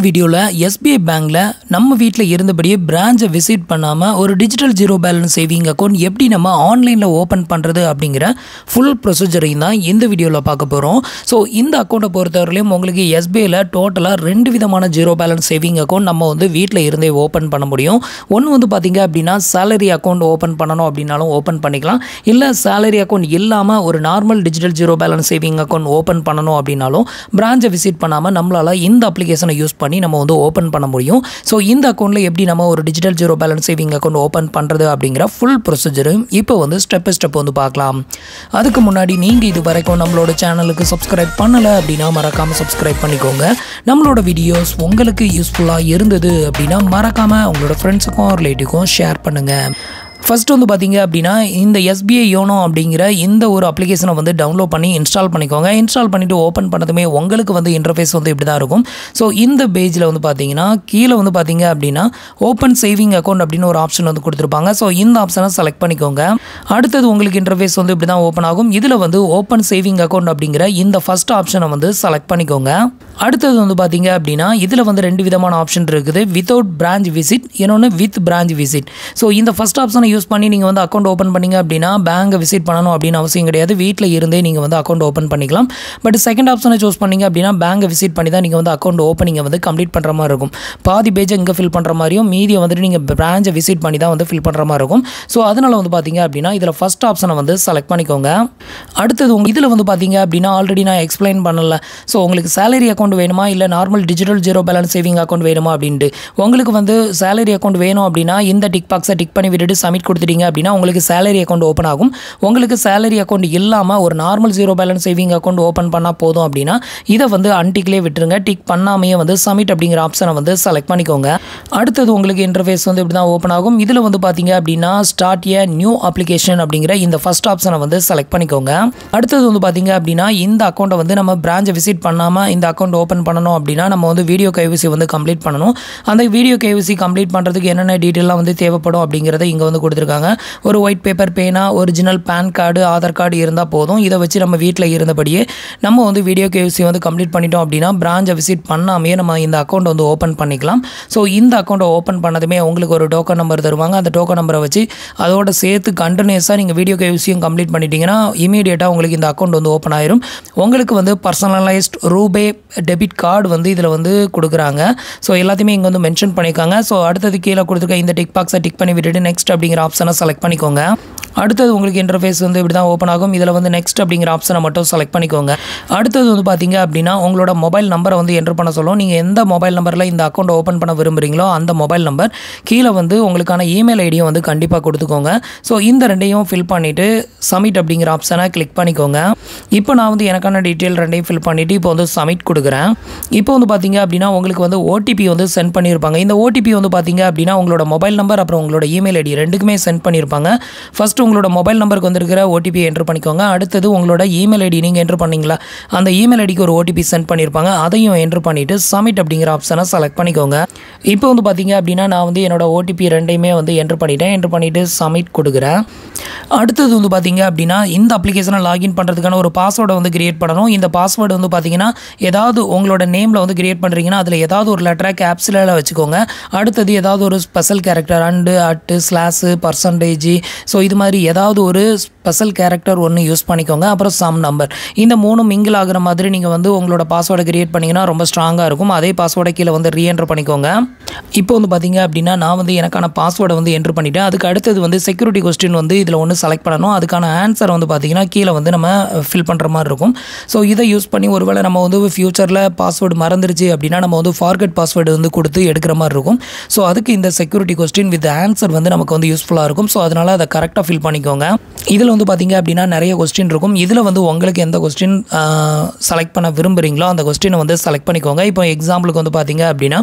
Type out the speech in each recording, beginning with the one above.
வீடியோல SBI பேங்க்ல நம்ம வீட்ல இருந்தபடியே பிரான்ச்சை விசிட் பண்ணாம ஒரு digital zero balance saving account எப்படி நம்ம ஆன்லைன்ல ஓபன் பண்றது அப்படிங்கிற ஃபுல் ப்ரொசீஜரையும் தான் இந்த வீடியோல பார்க்க போறோம். ஸோ இந்த அக்கௌண்ட்டை பொறுத்தவரையிலும் உங்களுக்கு SBIல டோட்டலாக 2 விதமான ஜீரோ பேலன்ஸ் சேவிங் அக்கௌண்ட் நம்ம வந்து வீட்டில் இருந்தே ஓப்பன் பண்ண முடியும். ஒன்று வந்து பார்த்தீங்க அப்படின்னா சேலரி அக்கௌண்ட் ஓப்பன் பண்ணணும் அப்படின்னாலும் ஓப்பன் பண்ணிக்கலாம். இல்லை சேலரி அக்கௌண்ட் இல்லாமல் ஒரு normal digital zero balance saving account open பண்ணணும் அப்படின்னாலும் பிரான்ச்சை விசிட் பண்ணாமல் நம்மளால் இந்த அப்ளிகேஷனை யூஸ் பண்ணி நம்ம வந்து ஓப்பன் பண்ண முடியும். ஸோ இந்த அக்கௌண்ட்டில் எப்படி நம்ம ஒரு digital zero balance saving account open பண்ணுறது அப்படிங்கிற ஃபுல் ப்ரொசீஜரும் இப்போ வந்து ஸ்டெப் பை ஸ்டெப் வந்து பார்க்கலாம். அதுக்கு முன்னாடி நீங்கள் இது வரைக்கும் நம்மளோட சேனலுக்கு சப்ஸ்கிரைப் பண்ணலை அப்படின்னா மறக்காமல் சப்ஸ்கிரைப் பண்ணிக்கோங்க. நம்மளோட வீடியோஸ் உங்களுக்கு யூஸ்ஃபுல்லாக இருந்தது அப்படின்னா மறக்காமல் உங்களோட ஃப்ரெண்ட்ஸுக்கும் ரிலேட்டிவ்க்கும் ஷேர் பண்ணுங்கள். ஃபர்ஸ்ட் வந்து பார்த்தீங்க அப்படின்னா இந்த SBI யோனோ அப்படிங்கிற இந்த ஒரு அப்ளிகேஷனை வந்து டவுன்லோட் பண்ணி இன்ஸ்டால் பண்ணிக்கோங்க. இன்ஸ்டால் பண்ணிவிட்டு ஓப்பன் பண்ணதுமே உங்களுக்கு வந்து இன்டர்ஃபேஸ் வந்து இப்படி தான் இருக்கும். ஸோ இந்த பேஜில் வந்து பார்த்தீங்கன்னா கீழே வந்து பார்த்தீங்க அப்படின்னா ஓப்பன் சேவிங் அக்கௌண்ட் அப்படின்னு ஒரு ஆப்ஷன் வந்து கொடுத்துருப்பாங்க. ஸோ இந்த ஆப்ஷனை செலக்ட் பண்ணிக்கோங்க. அடுத்தது உங்களுக்கு இன்டர்ஃபேஸ் வந்து இப்படி தான் ஓப்பன் ஆகும். இதில் வந்து ஓப்பன் சேவிங் அக்கௌண்ட் அப்படிங்கிற இந்த ஃபர்ஸ்ட் ஆப்ஷனை வந்து செலக்ட் பண்ணிக்கோங்க. அடுத்தது வந்து பார்த்தீங்க அப்படின்னா இதில் வந்து 2 விதமான ஆப்ஷன் இருக்குது. வித்தவுட் பிரான்ச் விசிட், இன்னொன்று வித் பிரான்ச் விசிட். ஸோ இந்த ஃபர்ஸ்ட் ஆப்ஷனை யூஸ் பண்ணி நீங்கள் வந்து அக்கௌண்ட் ஓப்பன் பண்ணிங்க அப்படின்னா பேங்கை விசிட் பண்ணணும் அப்படின்னு அவசியம் கிடையாது. வீட்டில் இருந்தே நீங்கள் வந்து அக்கௌண்ட் ஓப்பன் பண்ணிக்கலாம். பட் செகண்ட் ஆப்ஷனை சூஸ் பண்ணிங்க அப்படின்னா பேங்கை விசிட் பண்ணி தான் நீங்கள் வந்து அக்கௌண்ட் ஓப்பனிங்கை வந்து கம்ப்ளீட் பண்ணுற மாதிரி இருக்கும். பாதி பேஜை இங்கே ஃபில் பண்ணுற மாதிரியும் மீதியை வந்துட்டு நீங்கள் பிரான்ச்சை விசிட் பண்ணி தான் வந்து ஃபில் பண்ணுற மாதிரி இருக்கும். ஸோ அதனால் வந்து பார்த்தீங்க அப்படின்னா இதில் ஃபர்ஸ்ட் ஆப்ஷனை வந்து செலக்ட் பண்ணிக்கோங்க. அடுத்தது இதில் வந்து பார்த்தீங்க அப்படின்னா ஆல்ரெடி நான் எக்ஸ்பிளைன் பண்ணல. ஸோ உங்களுக்கு சேலரி அக்கௌண்ட் வேணுமா இல்லை normal digital zero balance saving account வேணுமா அப்படின்ட்டு. உங்களுக்கு வந்து சேலரி அக்கௌண்ட் வேணும் அப்படின்னா இந்த டிக் பாக்ஸை டிக் பண்ணி விட்டுட்டு சப்மிட் கொடுத்துட்டீங்க அப்படின்னா உங்களுக்கு சேலரி அக்கௌண்ட் ஓப்பன் ஆகும். உங்களுக்கு சேலரி அக்கௌண்ட் இல்லாமல் ஒரு normal zero balance saving account open பண்ணால் போதும் அப்படின்னா இதை வந்து அன்டிக்லேயே விட்டுருங்க. டிக் பண்ணாமையே வந்து சப்மிட் அப்படிங்கிற ஆப்ஷனை வந்து செலக்ட் பண்ணிக்கோங்க. அடுத்தது உங்களுக்கு இன்டர்ஃபேஸ் வந்து இப்படி தான் ஓப்பன் ஆகும். இதில் வந்து பார்த்தீங்க அப்படின்னா ஸ்டார்ட் ஏ நியூ அப்ளிகேஷன் அப்படிங்கிற இந்த ஃபர்ஸ்ட் ஆப்ஷனை வந்து செலக்ட் பண்ணிக்கோங்க. அடுத்தது வந்து பார்த்தீங்க அப்படின்னா இந்த அக்கௌண்ட்டை வந்து நம்ம பிரான்ச்சை விசிட் பண்ணாமல் இந்த அக்கௌண்ட் ஓப்பன் பண்ணணும் அப்படின்னா நம்ம வந்து வீடியோ KYC வந்து கம்ப்ளீட் பண்ணணும். அந்த வீடியோ KYC கம்ப்ளீட் பண்ணுறதுக்கு என்னென்ன டீட்டெயிலாம் வந்து தேவைப்படும் அப்படிங்கிறத இங்கே வந்து கொடுத்துருக்காங்க. ஒரு ஒயிட் பேப்பர், பேனா, original pan card, Aadhaar card இருந்தால் போதும். இதை வச்சு நம்ம வீட்டில் இருந்தபடியே நம்ம வந்து வீடியோ KYC வந்து கம்ப்ளீட் பண்ணிட்டோம் அப்படின்னா பிரான்ச்சை விசிட் பண்ணாமையே நம்ம இந்த அக்கௌண்ட் வந்து ஓப்பன் பண்ணிக்கலாம். ஸோ இந்த அக்கௌண்ட்டை ஓப்பன் பண்ணதுமே உங்களுக்கு ஒரு டோக்கன் நம்பர் தருவாங்க. அந்த டோக்கன் நம்பரை வச்சு அதோட சேர்த்து கண்டினியூஸாக நீங்கள் வீடியோ KYCயும் கம்ப்ளீட் பண்ணிட்டீங்கன்னா இமீடியட்டாக உங்களுக்கு இந்த அக்கௌண்ட் வந்து ஓப்பன் ஆயிரும். உங்களுக்கு வந்து பர்சனலைஸ்ட் ரூபே டெபிட் கார்டு வந்து இதில் வந்து கொடுக்குறாங்க. ஸோ எல்லாத்தையுமே இங்கே வந்து மென்ஷன் பண்ணியிருக்காங்க. ஸோ அடுத்தது கீழே கொடுத்துருக்க இந்த டிக் பாக்ஸை டிக் பண்ணி விட்டுட்டு நெக்ஸ்ட் அப்படிங்கிற ஆப்ஷனை செலக்ட் பண்ணிக்கோங்க. அடுத்தது உங்களுக்கு இன்டர்ஃபேஸ் வந்து இப்படி தான் ஓப்பன் ஆகும். இதில் வந்து நெக்ஸ்ட் அப்படிங்கிற ஆப்ஷனை மட்டும் செலக்ட் பண்ணிக்கோங்க. அடுத்தது வந்து பார்த்தீங்க அப்படின்னா உங்களோட மொபைல் நம்பரை வந்து என்டர் பண்ண சொல்லும். நீங்கள் எந்த மொபைல் நம்பரில் இந்த அக்கௌண்ட் ஓப்பன் பண்ண விரும்புகிறீங்களோ அந்த மொபைல் நம்பர் கீழே வந்து உங்களுக்கான இமெயில் ஐடியும் வந்து கண்டிப்பாக கொடுத்துக்கோங்க. ஸோ இந்த ரெண்டையும் ஃபில் பண்ணிவிட்டு சப்மிட் அப்படிங்கிற ஆப்ஷனை கிளிக் பண்ணிக்கோங்க. இப்போ நான் வந்து எனக்கான டீட்டெயில் ரெண்டையும் ஃபில் பண்ணிவிட்டு இப்போ வந்து சப்மிட் கொடுக்குறேன். இப்போ வந்து பார்த்தீங்க அப்படின்னா உங்களுக்கு வந்து OTP வந்து சென்ட் பண்ணியிருப்பாங்க. இந்த OTP வந்து பார்த்தீங்க அப்படின்னா உங்களோட மொபைல் நம்பர் அப்புறம் உங்களோட இமெயில் ஐடி ரெண்டுக்குமே சென்ட் பண்ணியிருப்பாங்க. ஃபர்ஸ்ட் உங்களோட மொபைல் நம்பருக்கு வந்திருக்கிற OTP என்டர் பண்ணிக்கோங்க. அடுத்தது உங்களோட இமெயில் ஐடி நீங்கள் என்டர் பண்ணீங்களா அந்த இமெயில் ஐடிக்கு ஒரு OTP சென்ட் பண்ணியிருப்பாங்க. அதையும் என்டர் பண்ணிவிட்டு சப்மிட் அப்படிங்கிற ஆப்ஷனை செலக்ட் பண்ணிக்கோங்க. இப்போ வந்து பார்த்தீங்க அப்படின்னா நான் வந்து என்னோட OTP ரெண்டையுமே வந்து என்டர் பண்ணிவிட்டு சப்மிட் கொடுக்குறேன். அடுத்தது வந்து பார்த்தீங்க அப்படின்னா இந்த அப்ளிகேஷனை லாகின் பண்ணுறதுக்கான ஒரு பாஸ்வேர்டை வந்து கிரியேட் பண்ணணும். இந்த பாஸ்வேர்டு வந்து பார்த்தீங்கன்னா ஏதாவது உங்களோட நேமில் வந்து கிரியேட் பண்ணுறீங்கன்னா அதில் ஏதாவது ஒரு லெட்டரை கேப்ஸில் வச்சுக்கோங்க. அடுத்தது ஏதாவது ஒரு ஸ்பெஷல் கேரக்டர் &, ஸோ இது மாதிரி ஏதாவது ஒரு ஸ்பெஷல் கேரக்டர் ஒன்று யூஸ் பண்ணிக்கோங்க. அப்புறம் சம் நம்பர் இந்த 3 மிங்கிள் ஆகிற மாதிரி நீங்கள் வந்து உங்களோட பாஸ்வேர்டை கிரியேட் பண்ணிங்கன்னா ரொம்ப ஸ்ட்ராங்காக இருக்கும். அதே பாஸ்வேர்டை கீழே வந்து ரீஎன்டர் பண்ணிக்கோங்க. இப்போ வந்து பார்த்தீங்க அப்படின்னா நான் வந்து எனக்கான பாஸ்வேர்டை வந்து என்டர் பண்ணிவிட்டேன். அதுக்கு அடுத்தது வந்து செக்யூரிட்டி கொஸ்டின் வந்து இதில் ஒன்று செலக்ட் பண்ணணும். அதுக்கான ஆன்சர் வந்து பார்த்தீங்கன்னா கீழே வந்து நம்ம ஃபில் பண்ணுற மாதிரி இருக்கும். ஸோ இதை யூஸ் பண்ணி ஒருவேளை நம்ம வந்து ஃபியூச்சரில் பாஸ்வேர்டு மறந்துருச்சு அப்படின்னா நம்ம வந்து ஃபார்கட் பாஸ்வேர்டு வந்து கொடுத்து எடுக்கிற மாதிரி இருக்கும். ஸோ அதுக்கு இந்த செக்யூரிட்டி கொஸ்டின் வித் ஆன்சர் வந்து நமக்கு வந்து யூஸ்ஃபுல்லாக இருக்கும். ஸோ அதனால் அதை கரெக்டாக ஃபில் பண்ணிக்கோங்க. இதில் வந்து பார்த்தீங்க அப்படின்னா நிறைய கொஸ்டின் இருக்கும். இதில் வந்து உங்களுக்கு எந்த கொஸ்டின் செலக்ட் பண்ண விரும்புகிறீங்களோ அந்த கொஸ்டினை வந்து செலக்ட் பண்ணிக்கோங்க. இப்போ எக்ஸாம்பிளுக்கு வந்து பார்த்தீங்க அப்படின்னா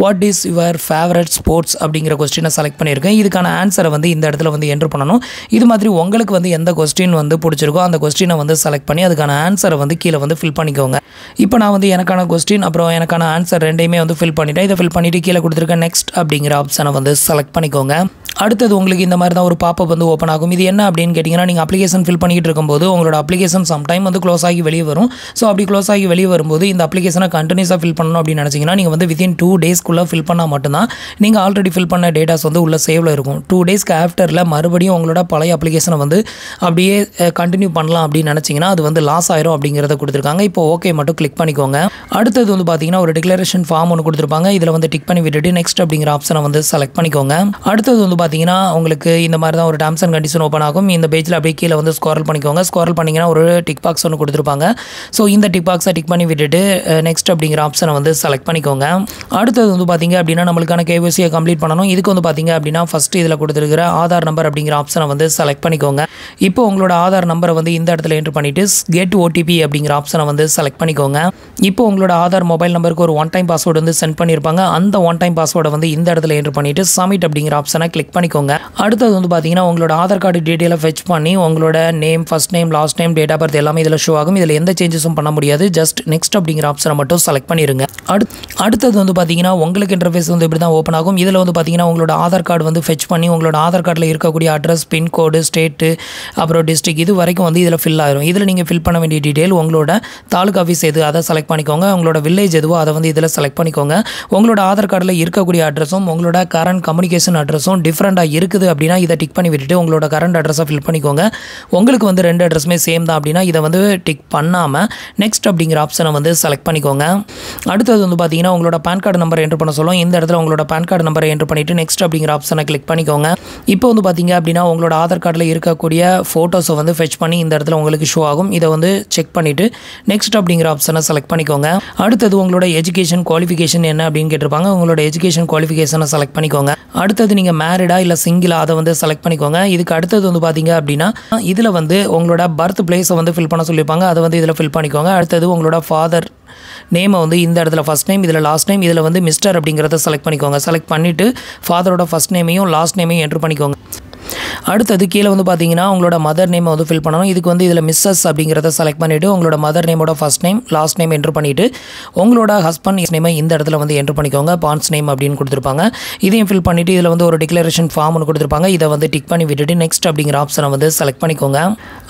what is your favourite sports அப்படிங்கிற கொஸ்டினை செலக்ட் பண்ணியிருக்கேன். இதுக்கான ஆன்சரை வந்து இந்த இடத்துல வந்து என்டர் பண்ணணும். இது மாதிரி உங்களுக்கு வந்து எந்த கொஸ்டின் வந்து பிடிச்சிருக்கோ அந்த கொஸ்டினை வந்து செலக்ட் பண்ணி அதுக்கான ஆன்சரை வந்து கீழே வந்து ஃபில் பண்ணிக்கோங்க. இப்போ நான் வந்து எனக்கான கொஸ்டின் அப்புறம் எனக்கான ஆன்சர் ரெண்டையுமே வந்து ஃபில் பண்ணிவிட்டேன். இதை ஃபில் பண்ணிவிட்டு கீழே கொடுத்துருக்க நெக்ஸ்ட் அப்படிங்கிற ஆப்ஷனை வந்து செலக்ட் பண்ணிக்கோங்க. அடுத்தது உங்களுக்கு இந்த மாதிரி தான் ஒரு பாப்பப் வந்து ஓப்பன் ஆகும். இது என்ன அப்படின்னு கேட்டிங்கன்னா, நீங்கள் அப்ளிகேஷன் ஃபில் பண்ணிட்டு இருக்கும்போது உங்களோட அப்ளிகேஷன் சம்டைம் வந்து க்ளோஸ் ஆகி வெளியே வரும். ஸோ அப்படி க்ளோஸ் ஆகி வெளியே வரும்போது இந்த அப்ளிகேஷனை கண்டினியூஸாக ஃபில் பண்ணணும் அப்படின்னு நினச்சிங்கன்னா நீங்கள் வந்து வித்தின் 2 டேஸ்க்குள்ளே ஃபில் பண்ணால் மட்டும்தான் நீங்கள் ஆல்ரெடி ஃபில் பண்ண டேட்டாஸ் வந்து உள்ள சேவில் இருக்கும். 2 டேஸ்க்கு ஆஃப்டரில் மறுபடியும் உங்களோட பழைய அப்ளிகேஷனை வந்து அப்படியே கண்டினியூ பண்ணலாம் அப்படின்னு நினச்சிங்கன்னா அது வந்து லாஸ் ஆயிரும் அப்படிங்கிறத கொடுத்துருக்காங்க. இப்போ ஓகே மட்டும் கிளிக் பண்ணிக்கோங்க. அடுத்தது வந்து பார்த்தீங்கன்னா ஒரு டிக்ளரேஷன் ஃபார்ம் ஒன்று கொடுத்துருப்பாங்க. இதில் வந்து டிக் பண்ணி விட்டுட்டு நெக்ஸ்ட் அப்படிங்கிற ஆப்ஷனை வந்து செலக்ட் பண்ணிக்கோங்க. அடுத்தது வந்து பார்த்தீங்கன்னா உங்களுக்கு இந்த மாதிரி தான் ஒரு டேர்ம்ஸ் அண்ட் கண்டிஷன் ஓப்பன் ஆகும். இந்த பேஜில் அப்படியே கீழே வந்து ஸ்க்ரால் பண்ணிக்கோங்க. ஸ்க்ரால் பண்ணிங்கன்னா ஒரு டிக் பாக்ஸ் ஒன்று கொடுத்துருப்பாங்க. ஸோ இந்த டிக் பாக்ஸை டிக் பண்ணி விட்டுட்டு நெக்ஸ்ட் அப்படிங்கிற ஆப்ஷனை வந்து செலக்ட் பண்ணிக்கோங்க. அடுத்தது வந்து பார்த்தீங்க அப்படின்னா நம்மளுக்கான கேஒய்சியை கம்ப்ளீட் பண்ணணும். இதுக்கு வந்து பார்த்தீங்க அப்படின்னா ஃபஸ்ட்டு இதில் கொடுத்துருக்கிற ஆதார் நம்பர் அப்படிங்கிற ஆப்ஷனை வந்து செலக்ட் பண்ணிக்கோங்க. இப்போ உங்களோட ஆதார் நம்பரை வந்து இந்த இடத்துல என்ட்ரு பண்ணிவிட்டு கெட் ஓடிபி அப்படிங்கிற ஆப்ஷனை வந்து செலக்ட் பண்ணிக்கோங்க. இப்போ உங்களோட ஆதார் மொபைல் நம்பருக்கு ஒரு ஒன் டைம் பாஸ்வேர்டு வந்து சென்ட் பண்ணியிருப்பாங்க. அந்த ஒன் டைம் பாஸ்வேர்டை வந்து இந்த இடத்துல என்ட்ரு பண்ணிவிட்டு சப்மிட் அப்படிங்கிற ஆப்ஷனை கிளிக் பண்ணிக்கோங்க. அடுத்தது வந்து பார்த்தீங்கன்னா உங்களோட ஆதார் கார்டு டீட்டெயிலை ஃபெச் பண்ணி உங்களோட name, first name, last name, date of birth எல்லாமே இதில் ஷோ ஆகும். இதில் எந்த சேஞ்சஸும் பண்ண முடியாது. ஜஸ்ட் நெக்ஸ்ட் அப்படிங்கிற ஆப்ஷனை மட்டும் செலக்ட் பண்ணிடுங்க. அடுத்தது வந்து பார்த்தீங்கன்னா உங்களுக்கு இன்டர்ஃபேஸ் வந்து இப்படி தான் ஓப்பன் ஆகும். இதில் வந்து பார்த்தீங்கன்னா உங்களோட ஆதார் கார்டு வந்து ஃபெச் பண்ணி உங்களோட ஆதார் கார்டில் இருக்கக்கூடிய அட்ரஸ், பின்கோடு, ஸ்டேட்டு, அப்புறம் டிஸ்ட்ரிக்ட் இது வரைக்கும் வந்து இதில் ஃபில் ஆயிரும். இதில் நீங்கள் ஃபில் பண்ண வேண்டிய டீட்டெயில் உங்களோட தாலுகா ஆஃபீஸ் எது அதை செலக்ட் பண்ணிக்கோங்க. உங்களோட வில்லேஜ் எதுவோ அதை வந்து இதில் செலக்ட் பண்ணிக்கோங்க. உங்களோட ஆதார் கார்டில் இருக்கக்கூடிய அட்ரஸும் உங்களோட கரண்ட் கம்யூனிகேஷன் அட்ரஸும் டிஃப்ரெண்ட்டாக இருக்குது அப்படின்னா இதை டிக் பண்ணி விட்டுட்டு உங்களோட கரண்ட் அட்ரஸை ஃபில் பண்ணிக்கோங்க. உங்களுக்கு வந்து 2 அட்ரஸுமே சேம் தான் அப்படின்னா இதை வந்து டிக் பண்ணாமல் நெக்ஸ்ட் அப்படிங்கிற ஆப்ஷனை வந்து செலக்ட் பண்ணிக்கோங்க. அடுத்தது வந்து பார்த்தீங்கன்னா உங்களோட பேன் கார்டு நம்பர் என்ட்ரு பண்ண சொல்லும். இந்த இடத்துல உங்களோட பேன் கார்டு நம்பரை என்ட்ரு பண்ணிவிட்டு நெக்ஸ்ட் அப்படிங்கிற ஆப்ஷனை கிளிக் பண்ணிக்கோங்க. இப்போ வந்து பார்த்தீங்க அப்படின்னா உங்களோட ஆதார் கார்டில் இருக்கக்கூடிய ஃபோட்டோஸை வந்து ஃபெச் பண்ணி இந்த இடத்துல உங்களுக்கு ஷோ ஆகும். இதை வந்து செக் பண்ணிவிட்டு நெக்ஸ்ட் அப்படிங்கிற ஆப்ஷனை செலக்ட் பண்ணிக்கோங்க. அடுத்தது உங்களோட எஜுகேஷன் குவாலிஃபிகேஷன் என்ன அப்படின்னு கேட்டிருப்பாங்க. உங்களோட எஜுகேஷன் குவாலிஃபிகேஷனை செலக்ட் பண்ணிக்கோங்க. அடுத்தது நீங்கள் மேரிடா இல்லை சிங்கிளா அதை வந்து செலக்ட் பண்ணிக்கோங்க. இதுக்கு அடுத்தது வந்து பார்த்தீங்க அப்படின்னா இதில் வந்து உங்களோட பர்த் பிளேஸை வந்து ஃபில் பண்ண சொல்லியிருப்பாங்க. அதை வந்து இதில் ஃபில் பண்ணிக்கோங்க. அடுத்தது உங்களோட ஃபாதர் நேமை வந்து இந்த இடத்துல ஃபஸ்ட் நேம், இதில் லாஸ்ட் நேம், இதில் வந்து மிஸ்டர் அப்படிங்கிறத செலக்ட் பண்ணிக்கோங்க. செலக்ட் பண்ணிவிட்டு ஃபாதரோட ஃபஸ்ட் நேமையும் லாஸ்ட் நேமையும் என்ட்ரு பண்ணிக்கோங்க. அடுத்தது கீழே வந்து பார்த்தீங்கன்னா உங்களோட மதர் நேமை வந்து ஃபில் பண்ணணும். இதுக்கு வந்து இதில் மிஸ்ஸஸ் அப்படிங்கிறத செலக்ட் பண்ணிவிட்டு உங்களோட மதர் நேமோட first name, last name enter பண்ணிவிட்டு உங்களோட ஹஸ்பண்ட் நேமை இந்த இடத்துல வந்து என்ட்ரு பண்ணிக்கோங்க. பான்ஸ் நேம் அப்படின்னு கொடுத்துருப்பாங்க. இதையும் ஃபில் பண்ணிவிட்டு இதில் வந்து ஒரு டிக்ளரேஷன் ஃபார்ம் ஒன்று கொடுத்துருப்பாங்க. இதை வந்து டிக் பண்ணி விட்டுட்டு நெக்ஸ்ட் அப்படிங்கிற ஆப்ஷனை வந்து செலக்ட் பண்ணிக்கோங்க.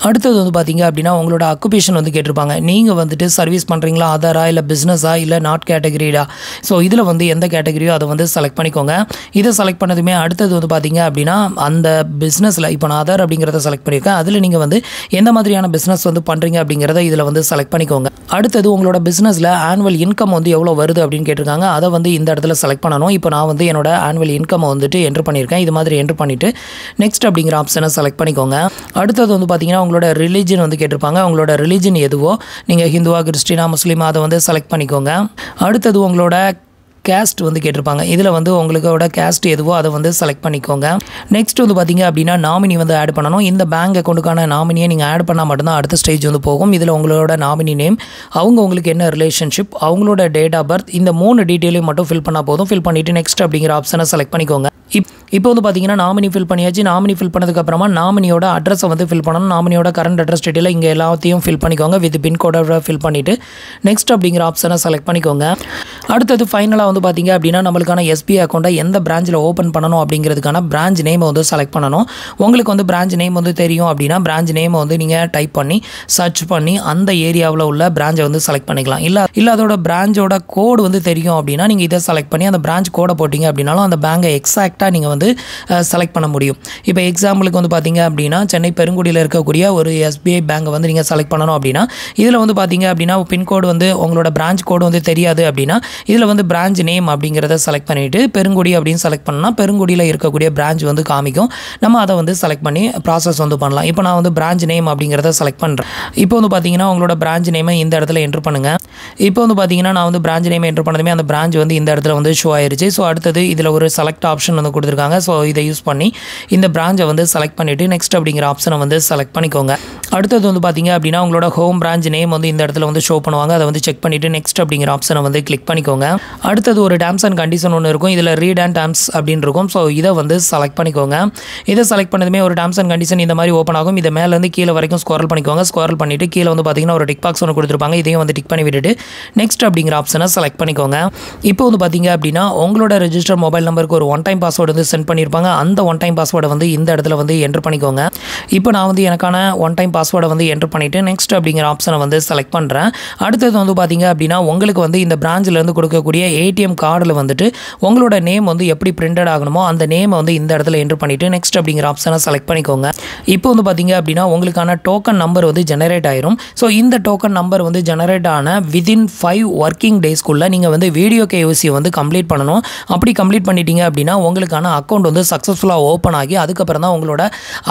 அடுத்தது வந்து பார்த்தீங்க அப்படின்னா உங்களோட ஆக்குபேஷன் வந்து கேட்டிருப்பாங்க. நீங்கள் வந்துட்டு சர்வீஸ் பண்ணுறீங்களா, ஆதாரா, இல்லை பிஸ்னஸா, இல்லை நாட் கேட்டகரிடா. ஸோ இதில் வந்து எந்த கேட்டகரியோ அதை வந்து செலக்ட் பண்ணிக்கோங்க. இதை செலக்ட் பண்ணதுமே அடுத்தது வந்து பார்த்தீங்க அப்படின்னா அந்த பிஸ்னஸில் இப்போ நான் ஆதார் அப்படிங்கிறத செலக்ட் பண்ணியிருக்கேன். அதில் நீங்கள் வந்து எந்த மாதிரியான பிஸ்னஸ் வந்து பண்ணுறீங்க அப்படிங்கிறத இதில் வந்து செலக்ட் பண்ணிக்கோங்க. அடுத்தது உங்களோட பிஸ்னஸில் ஆனுவல் இன்கம் வந்து எவ்வளோ வருது அப்படின்னு கேட்டிருக்காங்க. அதை வந்து இந்த இடத்துல செலக்ட் பண்ணணும். இப்போ நான் வந்து என்னோட ஆனுவல் இன்கம் வந்துட்டு என்ட்ரு பண்ணியிருக்கேன். இது மாதிரி என்ட்ரு பண்ணிவிட்டு நெக்ஸ்ட் அப்படிங்கிற ஆப்ஷனை செலக்ட் பண்ணிக்கோங்க. அடுத்தது வந்து பார்த்தீங்கன்னா உங்களோட ரிலீஜன் வந்து கேட்டிருப்பாங்க. உங்களோட ரிலீஜன் எதுவோ நீங்கள் ஹிந்துவா, கிறிஸ்டினா, முஸ்லீமா அதை வந்து செலக்ட் பண்ணிக்கோங்க. அடுத்தது உங்களோட கேஸ்ட் வந்து கேட்டிருப்பாங்க. இதில் வந்து உங்களோட கேஸ்ட் எதுவோ அதை வந்து செலக்ட் பண்ணிக்கோங்க. நெக்ஸ்ட் வந்து பார்த்தீங்க அப்படின்னா நாமினி வந்து ஆட் பண்ணணும். இந்த பேங்க் அக்கௌண்ட்டுக்கான நாமினியை நீங்கள் ஆட் பண்ணால் மட்டும்தான் அடுத்த ஸ்டேஜ் வந்து போகும். இதில் உங்களோட நாமினி நேம், உங்களுக்கு என்ன ரிலேஷன்ஷிப், அவங்களோட டேட் ஆஃப் பர்த், இந்த 3 டீட்டெயிலையும் மட்டும் ஃபில் பண்ணால் போதும். ஃபில் பண்ணிவிட்டு நெக்ஸ்ட் அப்படிங்கிற ஆப்ஷனை செலக்ட் பண்ணிக்கோங்க. இப்போ வந்து பார்த்தீங்கன்னா நாமினி ஃபில் பண்ணியாச்சு. நாமினி ஃபில் பண்ணதுக்கப்புறமா நாமினியோட அட்ரஸை வந்து ஃபில் பண்ணணும். நாமினியோட கரண்ட் அட்ரஸ் டீட்டெயில் இங்கே எல்லாத்தையும் ஃபில் பண்ணிக்கோங்க. வித் பின்கோடோட ஃபில் பண்ணிவிட்டு நெக்ஸ்ட் அப்படிங்கிற ஆப்ஷனை செலக்ட் பண்ணிக்கோங்க. அடுத்தது ஃபைனலாக வந்து பார்த்தீங்க அப்படின்னா நம்மளுக்கான எஸ்பிஐ அக்கௌண்ட்டை எந்த பிரான்ச்சில் ஓப்பன் பண்ணணும் அப்படிங்கிறதுக்கான பிரான்ச் நேமை வந்து செலக்ட் பண்ணணும். உங்களுக்கு வந்து பிரான்ச் நேம் வந்து தெரியும் அப்படின்னா பிரான்ச் நேமை வந்து நீங்கள் டைப் பண்ணி சர்ச் பண்ணி அந்த ஏரியாவில் உள்ள பிரான்ச்சை வந்து செலக்ட் பண்ணிக்கலாம். இல்லை அதோட பிரான்ச்சோட கோடு வந்து தெரியும் அப்படின்னா நீங்கள் இதை செலக்ட் பண்ணி அந்த பிரான்ச் கோடை போட்டிங்க அப்படின்னாலும் அந்த பேங்கை எக்ஸாக்டாக நீங்கள் வந்து செலக்ட் பண்ண முடியும். இப்போ எக்ஸாம்பிளுக்கு வந்து பார்த்தீங்க அப்படின்னா சென்னை பெருங்குடியில் இருக்கக்கூடிய ஒரு எஸ்பிஐ பேங்கை வந்து நீங்கள் செலக்ட் பண்ணணும் அப்படின்னா இதில் வந்து பார்த்தீங்க அப்படின்னா பின்கோடு வந்து உங்களோட பிரான்ச் கோடு வந்து தெரியாது அப்படின்னா இதில் வந்து பிரான்ச் நேம் அப்படிங்கிறத செலக்ட் பண்ணிவிட்டு பெருங்குடி அப்படின்னு செலக்ட் பண்ணால் பெருங்குடியில் இருக்கக்கூடிய பிரான்ச் வந்து காமிக்கும். நம்ம அதை வந்து செலக்ட் பண்ணி ப்ராசஸ் வந்து பண்ணலாம். இப்போ நான் வந்து பிரான்ச் நேம் அப்படிங்கிறத செலக்ட் பண்ணுறேன். இப்போ வந்து பார்த்தீங்கன்னா உங்களோட பிரான்ச் நேமை இந்த இடத்துல என்ட்ரு பண்ணுங்கள். இப்போ வந்து பார்த்தீங்கன்னா நான் வந்து பிரான்ச் நேம் என்ட்ரு பண்ணதுமே அந்த பிரான்ச் வந்து இந்த இடத்துல வந்து ஷோ ஆயிருச்சு. ஸோ அடுத்தது இதில் ஒரு செலக்ட் ஆப்ஷன் வந்து கொடுத்துருக்காங்க. ஸோ இதை யூஸ் பண்ணி இந்த பிரான்ச்சை வந்து செலக்ட் பண்ணிவிட்டு நெக்ஸ்ட் அப்படிங்கிற ஆப்ஷனை வந்து செலக்ட் பண்ணிக்கோங்க. அடுத்தது வந்து பார்த்தீங்க அப்படின்னா உங்களோட ஹோம் பிரான்ச் நேம் வந்து இந்த இடத்துல வந்து ஷோ பண்ணுவாங்க. அதை வந்து செக் பண்ணிவிட்டு நெக்ஸ்ட் அப்படிங்கிற ஆப்ஷனை வந்து கிளிக் பண்ணிக்கோங்க. அடுத்தது ஒரு டேர்ம்ஸ் அண்ட் கண்டிஷன் ஒன்று இருக்கும். இதில் ரீட் அண்ட் டேர்ம்ஸ் அப்படின்னு இருக்கும். ஸோ இதை வந்து செலக்ட் பண்ணிக்கோங்க. இதை செலக்ட் பண்ணதுமே ஒரு டேர்ம்ஸ் அண்ட் கண்டிஷன் இந்த மாதிரி ஓப்பன் ஆகும். இதை மேலேருந்து கீழே வரைக்கும் ஸ்க்ரோல் பண்ணிக்கோங்க. ஸ்க்ரோல் பண்ணிவிட்டு கீழே வந்து பார்த்தீங்கன்னா ஒரு டிக் பாக்ஸ் ஒன்று கொடுத்துருப்பாங்க. இதையும் வந்து டிக் பண்ணி விட்டுட்டு நெக்ஸ்ட் அப்படிங்கிற ஆப்ஷனை செலக்ட் பண்ணிக்கோங்க. இப்போ வந்து பார்த்தீங்க அப்படின்னா உங்களோட ரெஜிஸ்டர் மொபைல் நம்பருக்கு ஒரு ஒன் டைம் பாஸ்வேர்டு பாஸ்வேர்டு வந்து சென்ட் பண்ணியிருப்பாங்க. அந்த ஒன் டைம் பாஸ்வேர்டை வந்து இந்த இடத்துல வந்து என்ட்ரு பண்ணிக்கோங்க. இப்போ நான் வந்து எனக்கான ஒன் டைம் பாஸ்வேர்டை வந்து என்ட்ரு பண்ணிவிட்டு நெக்ஸ்ட் அப்படிங்கிற ஆப்ஷனை வந்து செலக்ட் பண்ணுறேன். அடுத்தது வந்து பார்த்தீங்க அப்படின்னா உங்களுக்கு வந்து இந்த பிரான்ச்சிலேருந்து கொடுக்கக்கூடிய ஏடிஎம் கார்டில் வந்துட்டு உங்களோட நேம் வந்து எப்படி பிரிண்டட் ஆகணுமோ அந்த நேமை வந்து இந்த இடத்துல என்ட்ரு பண்ணிவிட்டு நெக்ஸ்ட் அப்படிங்கிற ஆப்ஷனை செலக்ட் பண்ணிக்கோங்க. இப்போ வந்து பார்த்தீங்க அப்படின்னா உங்களுக்கான டோக்கன் நம்பர் வந்து ஜெனரேட் ஆயிரும். ஸோ இந்த டோக்கன் நம்பர் வந்து ஜெனரேட் ஆன வித்தின் 5 ஒர்க்கிங் டேஸ்க்குள்ளே நீங்கள் வந்து வீடியோ கேஒய்சி வந்து கம்ப்ளீட் பண்ணணும். அப்படி கம்ப்ளீட் பண்ணிட்டீங்க அப்படின்னா உங்களுக்கான அக்கௌண்ட் வந்து சக்ஸஸ்ஃபுல்லாக ஓப்பன் ஆகி அதுக்கப்புறம் தான் உங்களோட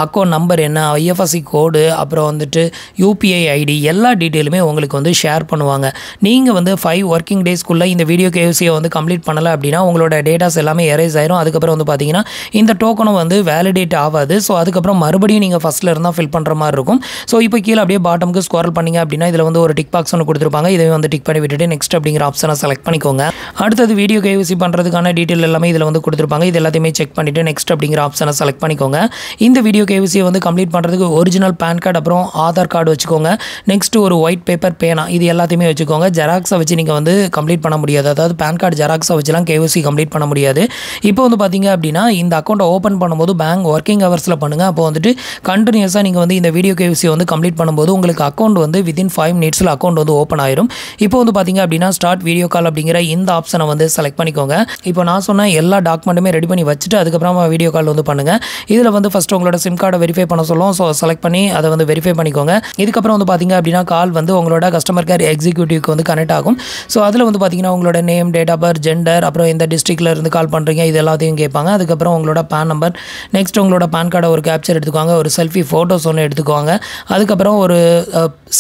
அக்கௌண்ட் நம்பர் என்ன, ஐஎஃப்எஸ்சி கோடு, அப்புறம் வந்துட்டு யூபிஐ ஐடி எல்லா டீட்டெயிலுமே உங்களுக்கு வந்து ஷேர் பண்ணுவாங்க. நீங்கள் வந்து 5 ஒர்க்கிங் டேஸ்க்குள்ளே இந்த வீடியோ கேஒய்சியை வந்து கம்ப்ளீட் பண்ணலை அப்படின்னா உங்களோட டேட்டாஸ் எல்லாமே எரேஸ் ஆயிரும். அதுக்கப்புறம் வந்து பார்த்தீங்கன்னா இந்த டோக்கனும் வந்து வேலிடேட் ஆகாது. ஸோ அதுக்கப்புறம் மறுபடியும் நீங்கள் ஃபஸ்ட்டில் இருந்தால் ஃபில் பண்ணுற மாதிரி இருக்கும். ஸோ இப்போ கீழே அப்படியே பாட்டமுக்கு ஸ்க்ரோல் பண்ணிங்க அப்படின்னா இதில் வந்து ஒரு டிக் பாக்ஸ் ஒன்று கொடுத்துருப்பாங்க. இதை வந்து டிக் பண்ணி விட்டுட்டு நெக்ஸ்ட் அப்படிங்கிற ஆப்ஷனை செலக்ட் பண்ணிக்கோங்க. அடுத்தது வீடியோ கேஒய்சி பண்ணுறதுக்கான டீட்டெயில் எல்லாமே இதில் வந்து கொடுத்துருப்பாங்க. இது எல்லாத்தையுமே செக் பண்ணிவிட்டு நெக்ஸ்ட் அப்படிங்கிற ஆப்ஷனை செலக்ட் பண்ணிக்கோங்க. இந்த வீடியோ கேஒய்சியை வந்து கம்ப்ளீட் பண்ணுறதுக்கு ஒரிஜினல் பேன் கார்டு அப்புறம் ஆதார் கார்டு வச்சுக்கோங்க. நெக்ஸ்ட் ஒரு ஒயிட் பேப்பர் பேனா இது எல்லாத்தையுமே வச்சுக்கோங்க. ஜெராக்ஸை வச்சு நீங்கள் வந்து கம்ப்ளீட் பண்ண முடியாது. அதாவது பேன் கார்டு ஜெராக்ஸை வச்சுலாம் கேஒய்சி கம்ப்ளீட் பண்ண முடியாது. இப்போ வந்து பார்த்தீங்க அப்படின்னா இந்த அக்கௌண்ட்டை ஓப்பன் பண்ணும்போது பேங்க் ஒர்க்கிங் ஹவர்ஸில் பண்ணுங்கள். அப்போ வந்துட்டு கண்டினியூஸாக நீங்கள் வந்து இந்த வீடியோ கேஒய்சி வந்து கம்ப்ளீட் பண்ணும்போது உங்களுக்கு அக்கௌண்ட் வந்து வித்தின் 5 மினிட்ஸில் அக்கௌண்ட் வந்து ஓப்பன் ஆயிரும். இப்போ வந்து பார்த்தீங்க அப்படின்னா ஸ்டார்ட் வீடியோ கால் அப்படிங்கிற இந்த ஆப்ஷனை வந்து செலக்ட் பண்ணிக்கோங்க. இப்போ நான் சொன்ன எல்லா டாக்குமெண்ட்டுமே ரெடி பண்ணி வச்சுட்டு அதுக்கப்புறமா வீடியோ கால் வந்து பண்ணுங்கள். இதில் வந்து ஃபஸ்ட்டு உங்களோட சிம் கார்டை வெரிஃபை பண்ண சொல்லும். ஸோ செலக்ட் பண்ணி அதை வந்து வெரிஃபை பண்ணிக்கோங்க. இதுக்கப்புறம் வந்து பார்த்தீங்க அப்படின்னா கால் வந்து உங்களோட கஸ்டமர் கேர் எக்ஸிக்யூட்டிவ்க்கு வந்து கனெக்ட் ஆகும். ஸோ அதில் வந்து பார்த்தீங்கன்னா உங்களோட name, date of birth, gender, அப்புறம் இந்த டிஸ்ட்ரிக்டில் இருந்து கால் பண்ணுறீங்க இது எல்லாத்தையும் கேட்பாங்க. அதுக்கப்புறம் உங்களோட பேன் நம்பர், நெக்ஸ்ட் உங்களோட பேன் கார்டை ஒரு கேப்சர் எடுத்துக்குவாங்க. ஒரு செல்ஃபி ஃபோட்டோஸ் ஒன்று எடுத்துக்குவாங்க. அதுக்கப்புறம் ஒரு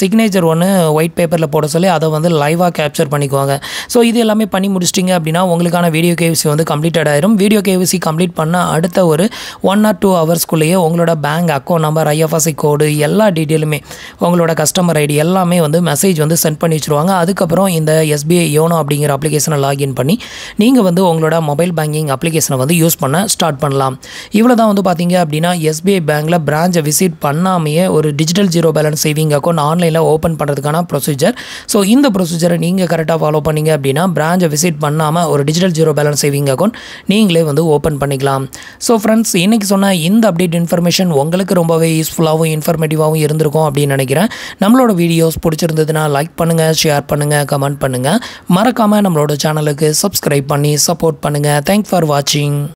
சிக்னேச்சர் ஒன்று ஒயிட் பேப்பரில் போட சொல்லி அதை வந்து லைவாக கேப்சர் பண்ணிக்குவாங்க. ஸோ இது எல்லாமே பண்ணி முடிச்சிட்டிங்க அப்படின்னா உங்களுக்கான வீடியோ கேஒய்சி வந்து கம்ப்ளீட்டட் ஆயிரும். வீடியோ கேஒய்சி கம்ப்ளீட் பண்ண அடுத்த ஒரு 1 or 2 ஹவர்ஸ்க்குள்ளேயே உங்களோட பேங்க் அக்கௌண்ட் நம்பர், ஐஎஃப்எஸ்சி கோடு எல்லா டீட்டெயிலுமே உங்களோட கஸ்டமர் ஐடி எல்லாமே வந்து மெசேஜ் வந்து சென்ட் பண்ணி வச்சுருவாங்க. அதுக்கப்புறம் இந்த எஸ்பிஐ யோனோ அப்படிங்கிற அப்ளிகேஷனை லாகின் பண்ணி நீங்கள் வந்து உங்களோட மொபைல் பேங்கிங் அப்ளிகேஷனை வந்து யூஸ் பண்ண ஸ்டார்ட் பண்ணலாம். இவ்வளோ தான் வந்து பார்த்தீங்க அப்படின்னா எஸ்பிஐ பேங்க்கில் பிரான்ச்சை விசிட் பண்ணாமையே ஒரு digital zero balance saving account ஆன்லைனில் ஓப்பன் பண்ணுறதுக்கான ப்ரொசீஜர். ஸோ இந்த ப்ரொசீஜரை நீங்கள் கரெக்டாக ஃபாலோ பண்ணிங்க அப்படின்னா பிரான்ச்சை விசிட் பண்ணாமல் ஒரு digital zero balance saving account நீங்களே வந்து ஓப்பன் பண்ணிக்கலாம். ஸோ ஃப்ரெண்ட்ஸ் இன்றைக்கி சொன்ன இந்த அப்டேட் இன்ஃபர்மேஷன் உங்களுக்கு ரொம்பவே யூஸ்ஃபுல்லாகவும் இன்ஃபர்மேட்டிவாகவும் இருந்திருக்கும் அப்படின்னு நினைக்கிறேன். நம்மளோட வீடியோஸ் பிடிச்சிருந்ததுன்னா லைக் பண்ணுங்கள், ஷேர் பண்ணுங்கள், கமெண்ட் பண்ணுங்கள். மறக்காமல் நம்மளோட சேனலுக்கு சப்ஸ்கிரைப் பண்ணி சப்போர்ட் பண்ணுங்கள். தேங்க்ஸ் ஃபார் வாட்சிங்.